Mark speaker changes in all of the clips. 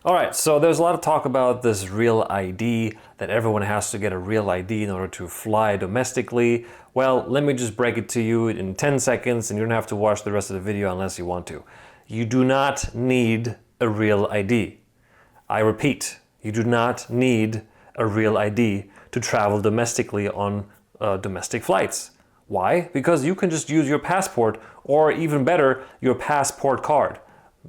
Speaker 1: All right, so there's a lot of talk about this real ID, that everyone has to get a real ID in order to fly domestically. Well, let me just break it to you in 10 seconds and you don't have to watch the rest of the video unless you want to. You do not need a real ID. I repeat, you do not need a real ID to travel domestically on domestic flights. Why? Because you can just use your passport, or even better, your passport card.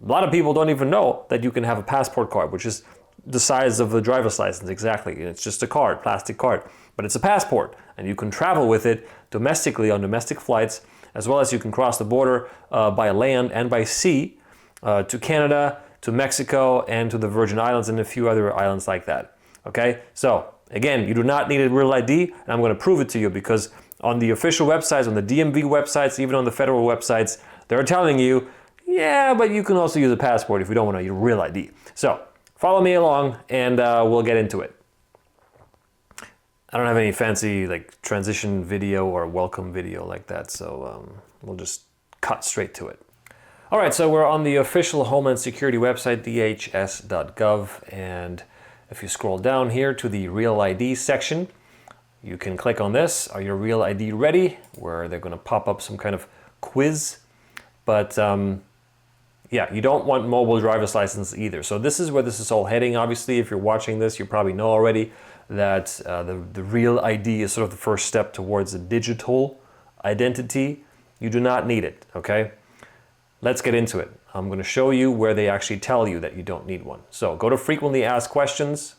Speaker 1: A lot of people don't even know that you can have a passport card, which is the size of a driver's license exactly. It's just a card, plastic card, but it's a passport, and you can travel with it domestically on domestic flights, as well as you can cross the border by land and by sea to Canada, to Mexico, and to the Virgin Islands and a few other islands like that. Okay, so again, you do not need a real ID, and I'm going to prove it to you because on the official websites, on the DMV websites, even on the federal websites, they're telling you, yeah, but you can also use a passport if you don't want to use a real ID. So follow me along and we'll get into it. I don't have any fancy like transition video or welcome video like that, so we'll just cut straight to it. All right, so we're on the official Homeland Security website, dhs.gov, and if you scroll down here to the Real ID section, you can click on this, Are Your Real ID Ready? Where they're going to pop up some kind of quiz. But yeah, you don't want mobile driver's license either. So this is where this is all heading. Obviously, if you're watching this, you probably know already that the Real ID is sort of the first step towards a digital identity. You do not need it, okay? Let's get into it. I'm going to show you where they actually tell you that you don't need one. So go to frequently asked questions,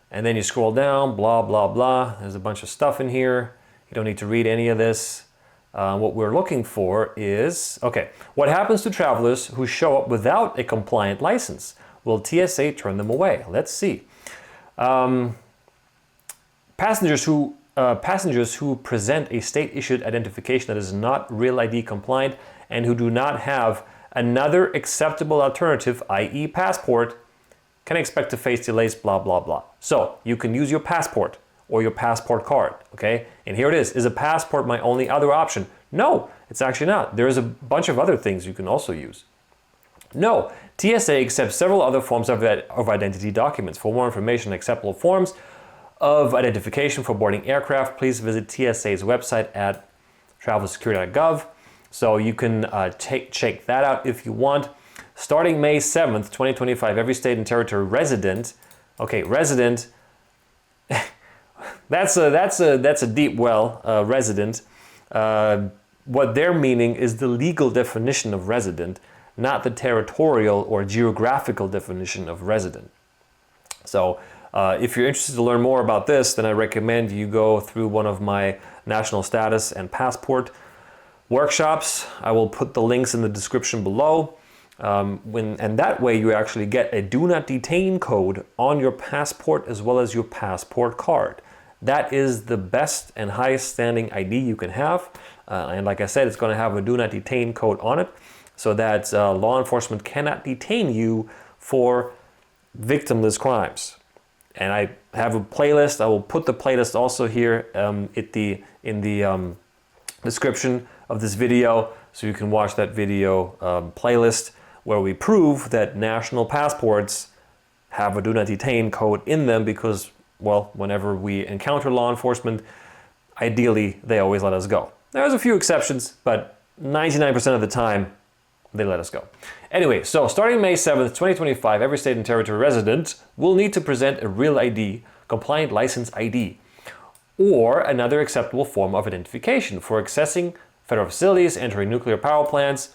Speaker 1: and then you scroll down, blah, blah, blah. There's a bunch of stuff in here. You don't need to read any of this. What we're looking for is, okay, what happens to travelers who show up without a compliant license? Will TSA turn them away? Let's see. Passengers who present a state-issued identification that is not Real ID compliant and who do not have another acceptable alternative, i.e. passport, can expect to face delays, blah, blah, blah. So you can use your passport or your passport card, okay? And here it is. Is a passport my only other option? No, it's actually not. There is a bunch of other things you can also use. No, TSA accepts several other forms of identity documents. For more information on acceptable forms of identification for boarding aircraft, please visit TSA's website at travelsecurity.gov. So you can check that out if you want. Starting May 7th, 2025, every state and territory resident, okay, resident, that's a deep well, resident. What they're meaning is the legal definition of resident, not the territorial or geographical definition of resident. So if you're interested to learn more about this, then I recommend you go through one of my national status and passport workshops. I will put the links in the description below. And that way you actually get a do not detain code on your passport as well as your passport card. That is the best and highest standing ID you can have. And like I said, it's going to have a do not detain code on it so that law enforcement cannot detain you for victimless crimes. And I have a playlist. I will put the playlist also here in the description of this video, so you can watch that video playlist where we prove that national passports have a do not detain code in them because, well, whenever we encounter law enforcement, ideally they always let us go. There's a few exceptions, but 99% of the time they let us go. Anyway, so starting May 7th, 2025, every state and territory resident will need to present a Real ID, compliant license ID, or another acceptable form of identification for accessing federal facilities, entering nuclear power plants,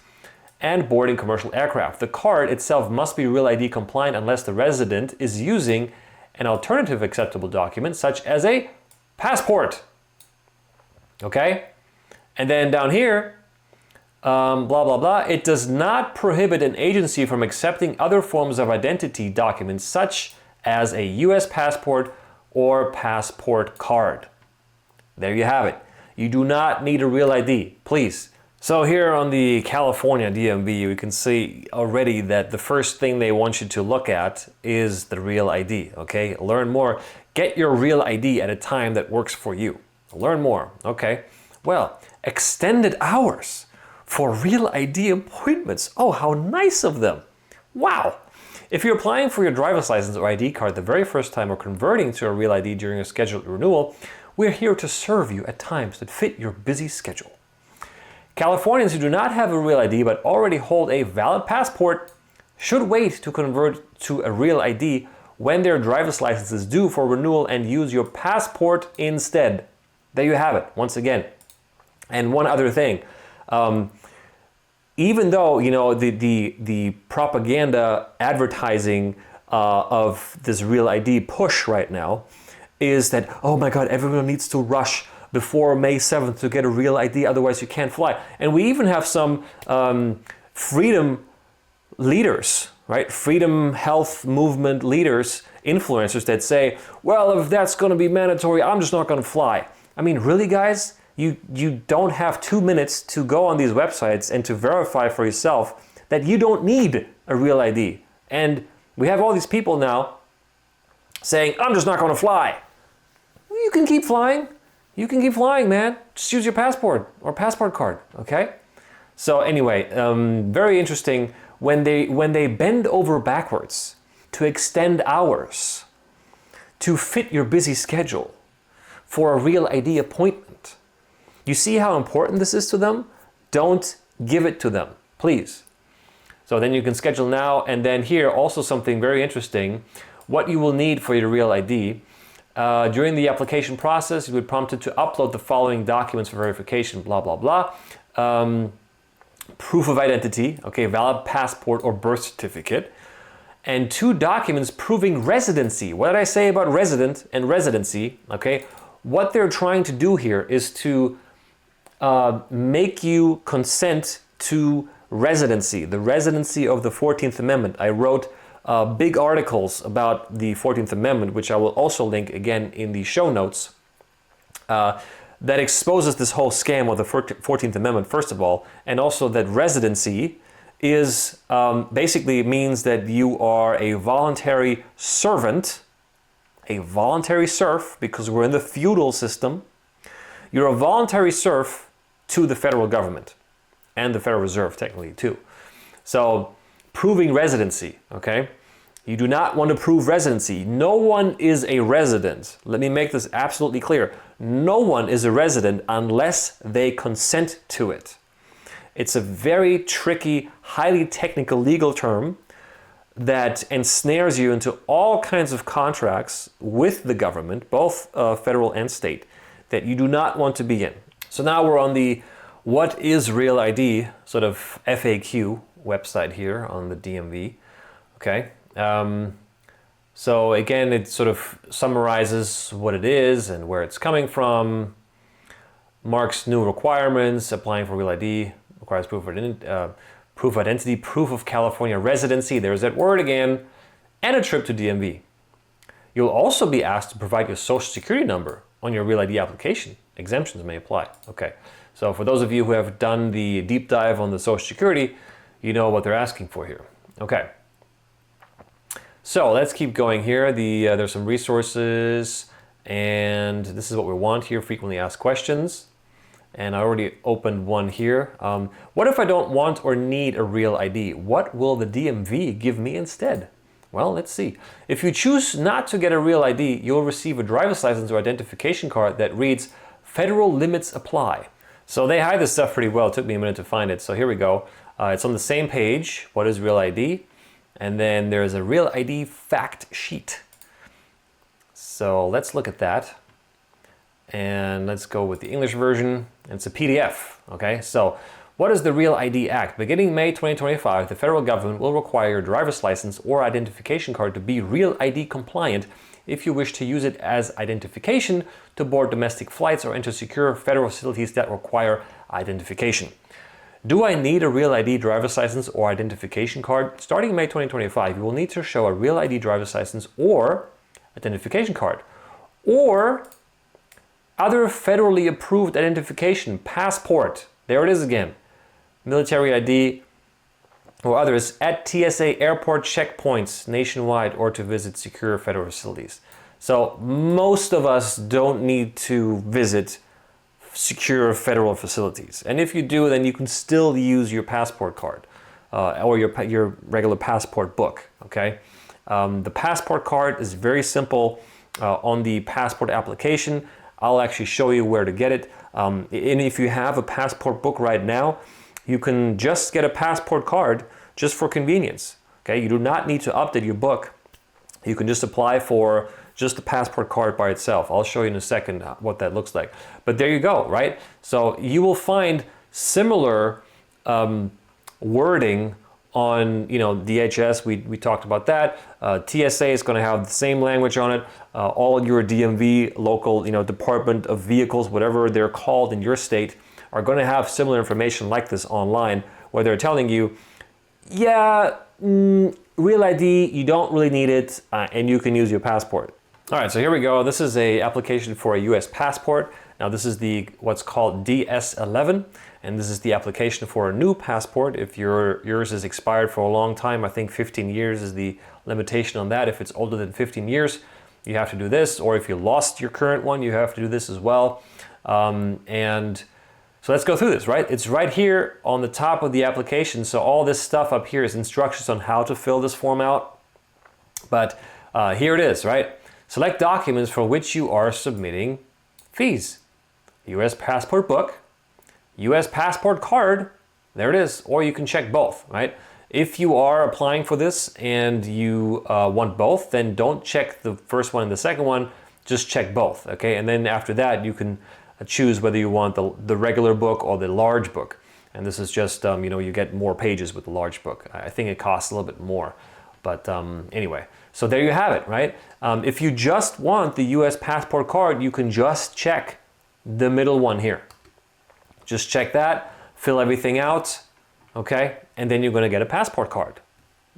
Speaker 1: and boarding commercial aircraft. The card itself must be Real ID compliant unless the resident is using an alternative acceptable document, such as a passport. Okay? And then down here, blah, blah, blah, it does not prohibit an agency from accepting other forms of identity documents, such as a US passport or passport card. There you have it. You do not need a Real ID, please. So here on the California DMV, you can see already that the first thing they want you to look at is the Real ID, okay? Learn more. Get your Real ID at a time that works for you. Learn more, okay? Well, extended hours for Real ID appointments. Oh, how nice of them. Wow. If you're applying for your driver's license or ID card the very first time or converting to a real ID during a scheduled renewal, we're here to serve you at times that fit your busy schedule. Californians who do not have a real ID but already hold a valid passport should wait to convert to a real ID when their driver's license is due for renewal and use your passport instead. There you have it, once again. And one other thing, even though the propaganda advertising of this real ID push right now is that, oh my God, everyone needs to rush before May 7th to get a real ID, otherwise you can't fly. And we even have some freedom leaders, right? Freedom health movement leaders, influencers that say, well, if that's going to be mandatory, I'm just not going to fly. I mean, really, guys? You don't have 2 minutes to go on these websites and to verify for yourself that you don't need a real ID. And we have all these people now saying, I'm just not going to fly. Well, you can keep flying. You can keep flying, man. Just use your passport or passport card, okay? So anyway, very interesting when they bend over backwards to extend hours to fit your busy schedule for a real ID appointment. You see how important this is to them? Don't give it to them, please. So then you can schedule now, and then here also something very interesting, what you will need for your real ID. During the application process, you would be prompted to upload the following documents for verification, blah, blah, blah. Proof of identity, okay, valid passport or birth certificate, and 2 documents proving residency. What did I say about resident and residency? Okay, what they're trying to do here is to make you consent to residency, the residency of the 14th Amendment. I wrote big articles about the 14th Amendment, which I will also link again in the show notes, that exposes this whole scam of the 14th Amendment, first of all, and also that residency is basically means that you are a voluntary servant, a voluntary serf, because we're in the feudal system. You're a voluntary serf to the federal government and the Federal Reserve, technically, too. So, proving residency, okay? You do not want to prove residency. No one is a resident. Let me make this absolutely clear. No one is a resident unless they consent to it. It's a very tricky, highly technical legal term that ensnares you into all kinds of contracts with the government, both federal and state, that you do not want to be in. So now we're on the What is Real ID sort of FAQ website here on the DMV. Okay. So again, it sort of summarizes what it is and where it's coming from, marks new requirements, applying for Real ID, requires proof of identity, proof of California residency, there's that word again, and a trip to DMV. You'll also be asked to provide your social security number on your Real ID application. Exemptions may apply. Okay, so for those of you who have done the deep dive on the social security, you know what they're asking for here. Okay. So let's keep going here. There's some resources, and this is what we want here, frequently asked questions. And I already opened one here. What if I don't want or need a real ID? What will the DMV give me instead? Well, let's see. If you choose not to get a real ID, you'll receive a driver's license or identification card that reads, Federal Limits Apply. So they hide this stuff pretty well. It took me a minute to find it. So here we go. It's on the same page. What is Real ID? And then there's a Real ID fact sheet. So let's look at that. And let's go with the English version. It's a PDF, okay? So what is the Real ID Act? Beginning May 2025, the federal government will require your driver's license or identification card to be Real ID compliant if you wish to use it as identification to board domestic flights or enter secure federal facilities that require identification. Do I need a Real ID driver's license or identification card? Starting May 2025, you will need to show a Real ID driver's license or identification card, or other federally approved identification, passport, there it is again, military ID, or others at TSA airport checkpoints nationwide or to visit secure federal facilities. So most of us don't need to visit secure federal facilities. And if you do, then you can still use your passport card. or your regular passport book. Okay, the passport card is very simple. On the passport application, I'll actually show you where to get it. And if you have a passport book right now, you can just get a passport card just for convenience. Okay, you do not need to update your book. You can just apply for just the passport card by itself. I'll show you in a second what that looks like. But there you go, right? So you will find similar wording on, DHS. We talked about that. TSA is going to have the same language on it. All your DMV, local, Department of Vehicles, whatever they're called in your state, are going to have similar information like this online, where they're telling you, yeah, Real ID, you don't really need it, and you can use your passport. All right, so here we go. This is a application for a US passport. Now this is what's called DS11, and this is the application for a new passport. If yours is expired for a long time, I think 15 years is the limitation on that. If it's older than 15 years, you have to do this, or if you lost your current one, you have to do this as well. And so let's go through this, right? It's right here on the top of the application. So all this stuff up here is instructions on how to fill this form out. But here it is, right? Select documents for which you are submitting fees. US passport book, US passport card, there it is, or you can check both, right? If you are applying for this and you want both, then don't check the first one and the second one, just check both, okay? And then after that, you can choose whether you want the regular book or the large book. And this is just, you get more pages with the large book. I think it costs a little bit more. But anyway, so there you have it, right? If you just want the US passport card, you can just check the middle one here. Just check that, fill everything out, okay? And then you're gonna get a passport card,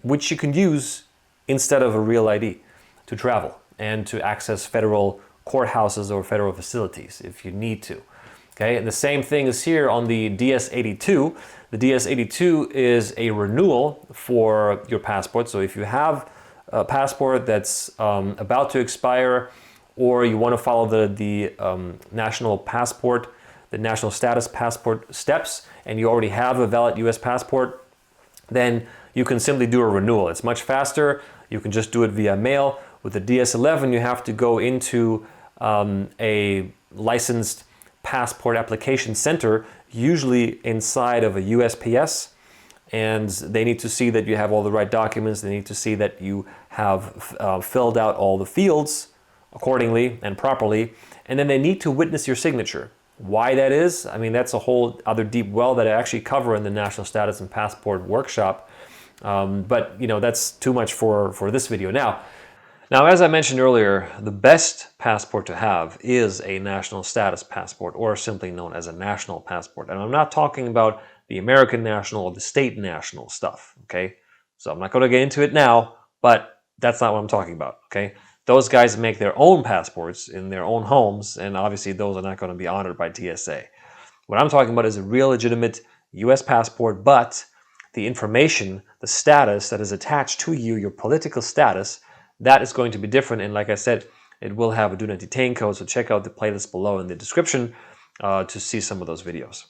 Speaker 1: which you can use instead of a Real ID to travel and to access federal courthouses or federal facilities if you need to. Okay, and the same thing is here on the DS82. The DS82 is a renewal for your passport. So if you have a passport that's about to expire, or you want to follow the national passport, the national status passport steps, and you already have a valid US passport, then you can simply do a renewal. It's much faster. You can just do it via mail. With the DS11, you have to go into a licensed passport application center, usually inside of a USPS, and they need to see that you have all the right documents. They need to see that you have filled out all the fields accordingly and properly, and then they need to witness your signature. Why that is, I mean, that's a whole other deep well that I actually cover in the National Status and Passport workshop, but that's too much for this video. Now, as I mentioned earlier, the best passport to have is a national status passport, or simply known as a national passport. And I'm not talking about the American national or the state national stuff, okay? So I'm not going to get into it now, but that's not what I'm talking about, okay? Those guys make their own passports in their own homes, and obviously those are not going to be honored by TSA. What I'm talking about is a real legitimate US passport, but the information, the status that is attached to you, your political status, that is going to be different. And like I said, it will have a do not detain code, so check out the playlist below in the description to see some of those videos.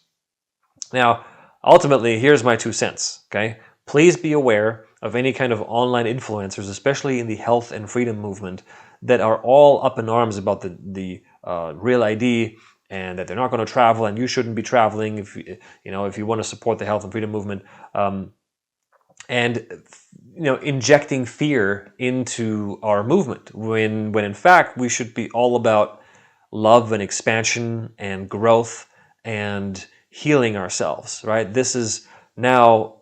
Speaker 1: Now, ultimately, here's my 2 cents, okay? Please be aware of any kind of online influencers, especially in the health and freedom movement, that are all up in arms about the Real ID and that they're not going to travel and you shouldn't be traveling if you want to support the health and freedom movement. And injecting fear into our movement when in fact we should be all about love and expansion and growth and healing ourselves, right? This is now,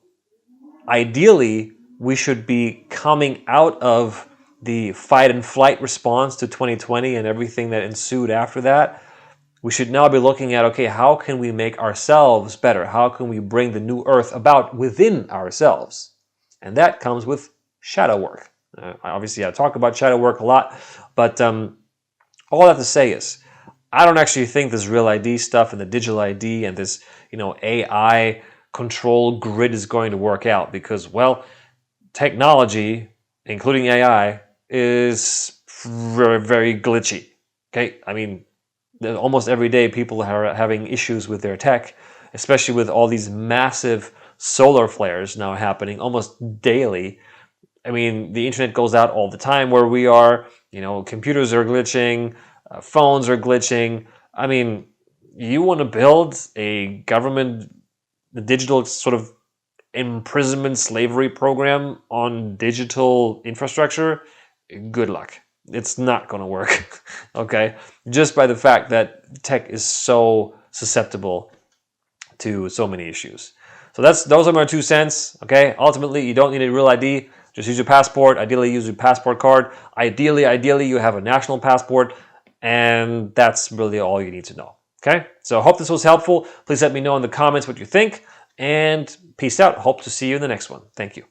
Speaker 1: ideally, we should be coming out of the fight and flight response to 2020 and everything that ensued after that. We should now be looking at, okay, how can we make ourselves better? How can we bring the new earth about within ourselves? And that comes with shadow work. Obviously, I talk about shadow work a lot, but all I have to say is, I don't actually think this Real ID stuff and the digital ID and this, AI control grid is going to work out because, well, technology, including AI, is very, very glitchy. Okay, I mean, almost every day people are having issues with their tech, especially with all these massive solar flares now happening almost daily. I mean, the internet goes out all the time where we are. Computers are glitching, phones are glitching. I mean, you want to build a government, the digital sort of imprisonment slavery program on digital infrastructure, good luck. It's not going to work, okay? Just by the fact that tech is so susceptible to so many issues. So those are my 2 cents, okay? Ultimately, you don't need a real ID. Just use your passport. Ideally, use your passport card. Ideally, you have a national passport, and that's really all you need to know, okay? So I hope this was helpful. Please let me know in the comments what you think, and peace out. Hope to see you in the next one. Thank you.